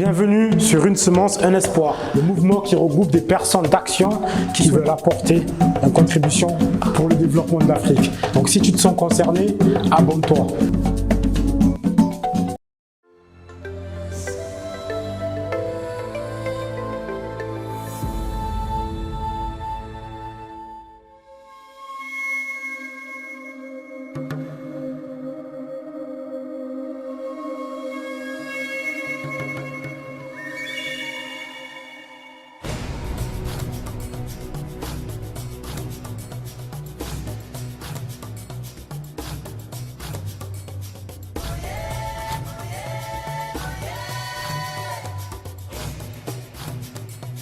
Bienvenue sur Une Semence, un Espoir, le mouvement qui regroupe des personnes d'action qui veulent apporter une contribution pour le développement de l'Afrique. Donc si tu te sens concerné, abonne-toi.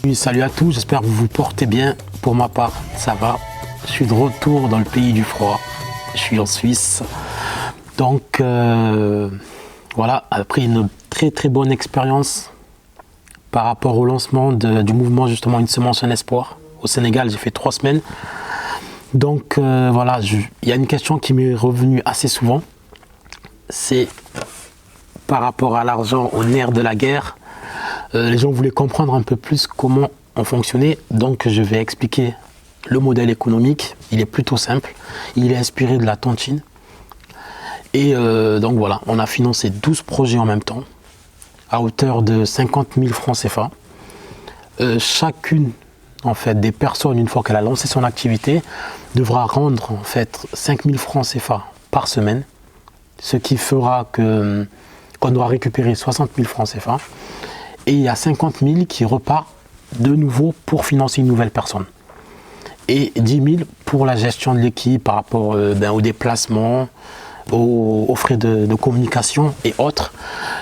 Oui, salut à tous, j'espère que vous vous portez bien. Pour ma part, ça va. Je suis de retour dans le pays du froid. Je suis en Suisse. Donc voilà, après une très bonne expérience par rapport au lancement du mouvement justement Une Semence, un Espoir. Au Sénégal, j'ai fait 3 semaines. Donc voilà, il y a une question qui m'est revenue assez souvent. C'est par rapport à l'argent, au nerf de la guerre. Les gens voulaient comprendre un peu plus comment on fonctionnait, donc je vais expliquer le modèle économique. Il est plutôt simple, il est inspiré de la tontine. Et donc voilà, on a financé 12 projets en même temps, à hauteur de 50 000 francs CFA. Chacune en fait, des personnes, une fois qu'elle a lancé son activité, devra rendre en fait 5 000 francs CFA par semaine, ce qui fera qu'on doit récupérer 60 000 francs CFA. Et il y a 50 000 qui repart de nouveau pour financer une nouvelle personne. Et 10 000 pour la gestion de l'équipe par rapport aux déplacements, aux frais de communication et autres.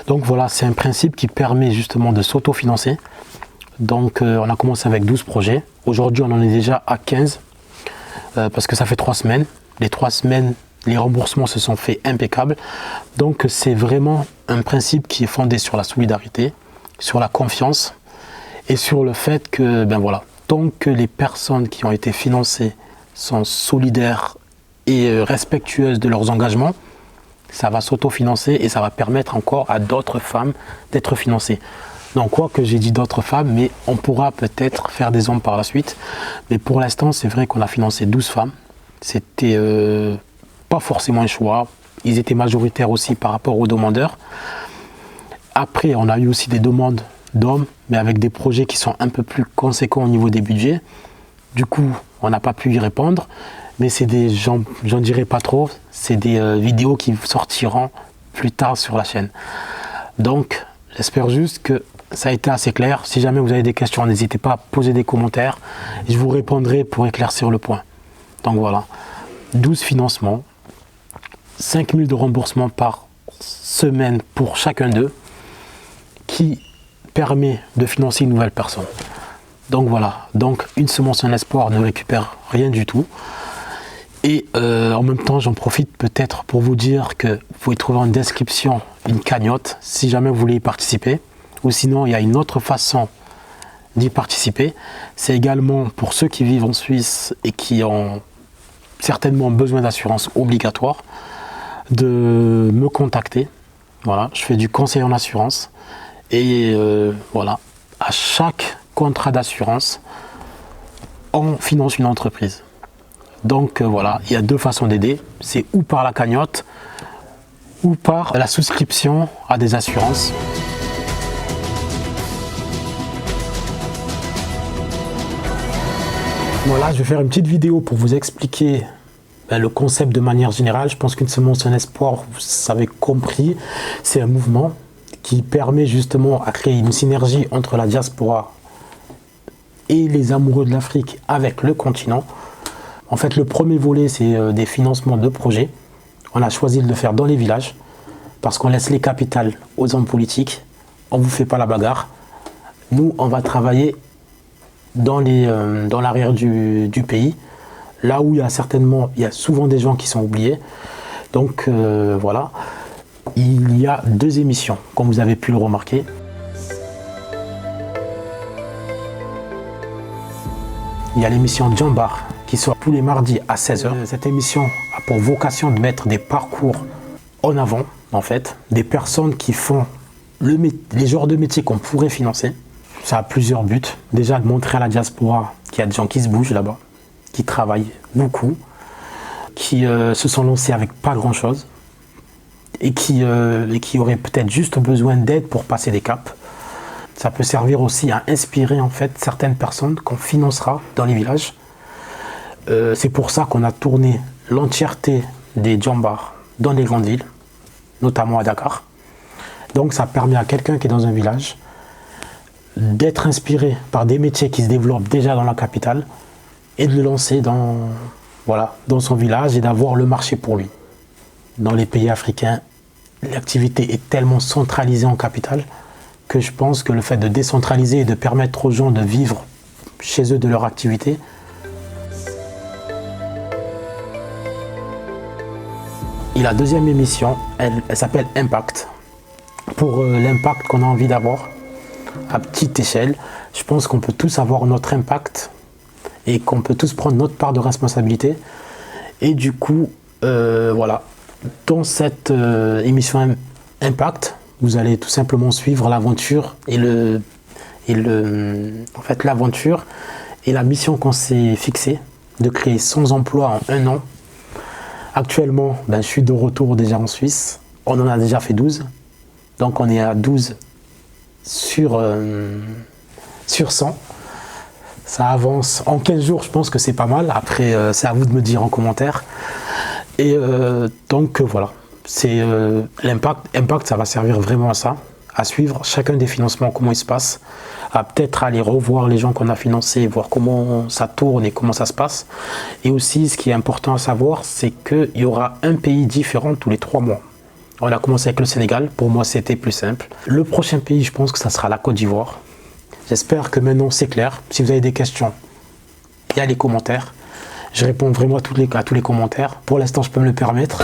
Donc voilà, c'est un principe qui permet justement de s'autofinancer. Donc on a commencé avec 12 projets. Aujourd'hui, on en est déjà à 15 parce que ça fait 3 semaines. Les 3 semaines, les remboursements se sont faits impeccables. Donc c'est vraiment un principe qui est fondé sur la solidarité, sur la confiance et sur le fait que, tant que les personnes qui ont été financées sont solidaires et respectueuses de leurs engagements, ça va s'autofinancer et ça va permettre encore à d'autres femmes d'être financées. Donc, quoi que j'ai dit d'autres femmes, mais on pourra peut-être faire des hommes par la suite. Mais pour l'instant, c'est vrai qu'on a financé 12 femmes. C'était pas forcément un choix. Ils étaient majoritaires aussi par rapport aux demandeurs. Après, on a eu aussi des demandes d'hommes, mais avec des projets qui sont un peu plus conséquents au niveau des budgets. Du coup, on n'a pas pu y répondre, mais c'est des, j'en dirai pas trop, c'est des vidéos qui sortiront plus tard sur la chaîne. Donc, j'espère juste que ça a été assez clair. Si jamais vous avez des questions, n'hésitez pas à poser des commentaires. Je vous répondrai pour éclaircir le point. Donc voilà, 12 financements, 5 000 de remboursement par semaine pour chacun d'eux, qui permet de financer une nouvelle personne. Donc voilà, donc Une Semence, un Espoir ne récupère rien du tout. Et en même temps, j'en profite peut-être pour vous dire que vous pouvez trouver en description une cagnotte si jamais vous voulez y participer. Ou sinon, il y a une autre façon d'y participer. C'est également pour ceux qui vivent en Suisse et qui ont certainement besoin d'assurance obligatoire de me contacter. Voilà, je fais du conseil en assurance. Et voilà, à chaque contrat d'assurance, on finance une entreprise. Donc voilà, il y a 2 façons d'aider. C'est ou par la cagnotte ou par la souscription à des assurances. Voilà, je vais faire une petite vidéo pour vous expliquer le concept de manière générale. Je pense qu'Une Semence, un Espoir, vous avez compris, c'est un mouvement qui permet justement à créer une synergie entre la diaspora et les amoureux de l'Afrique avec le continent. En fait, le premier volet, c'est des financements de projets. On a choisi de le faire dans les villages parce qu'on laisse les capitales aux hommes politiques. On ne vous fait pas la bagarre. Nous, on va travailler dans l'arrière du pays, là où il y a souvent des gens qui sont oubliés. Donc voilà. Il y a 2 émissions, comme vous avez pu le remarquer. Il y a l'émission Djambar qui sort tous les mardis à 16 h. Cette émission a pour vocation de mettre des parcours en avant, en fait, des personnes qui font les genres de métiers qu'on pourrait financer. Ça a plusieurs buts. Déjà, de montrer à la diaspora qu'il y a des gens qui se bougent là-bas, qui travaillent beaucoup, qui se sont lancés avec pas grand-chose et qui auraient peut-être juste besoin d'aide pour passer des caps. Ça peut servir aussi à inspirer en fait certaines personnes qu'on financera dans les villages. C'est pour ça qu'on a tourné l'entièreté des djambars dans les grandes villes, notamment à Dakar. Donc ça permet à quelqu'un qui est dans un village d'être inspiré par des métiers qui se développent déjà dans la capitale et de le lancer dans son village et d'avoir le marché pour lui. Dans les pays africains, l'activité est tellement centralisée en capitale que je pense que le fait de décentraliser et de permettre aux gens de vivre chez eux de leur activité, et la deuxième émission, elle s'appelle Impact. Pour l'impact qu'on a envie d'avoir à petite échelle, je pense qu'on peut tous avoir notre impact et qu'on peut tous prendre notre part de responsabilité. Et du coup, dans cette émission Impact, vous allez tout simplement suivre l'aventure l'aventure et la mission qu'on s'est fixée de créer 100 emplois en 1 an. Actuellement, je suis de retour déjà en Suisse. On en a déjà fait 12. Donc on est à 12 sur 100. Ça avance. En 15 jours, je pense que c'est pas mal. Après, c'est à vous de me dire en commentaire. Et donc voilà. C'est l'impact. Impact, ça va servir vraiment à ça, à suivre chacun des financements, comment il se passe, à peut-être aller revoir les gens qu'on a financés, voir comment ça tourne et comment ça se passe. Et aussi, ce qui est important à savoir, c'est qu'il y aura un pays différent tous les 3 mois. On a commencé avec le Sénégal, pour moi c'était plus simple. Le prochain pays, je pense que ça sera la Côte d'Ivoire. J'espère que maintenant c'est clair. Si vous avez des questions, il y a les commentaires. Je réponds vraiment à tous les commentaires. Pour l'instant, je peux me le permettre.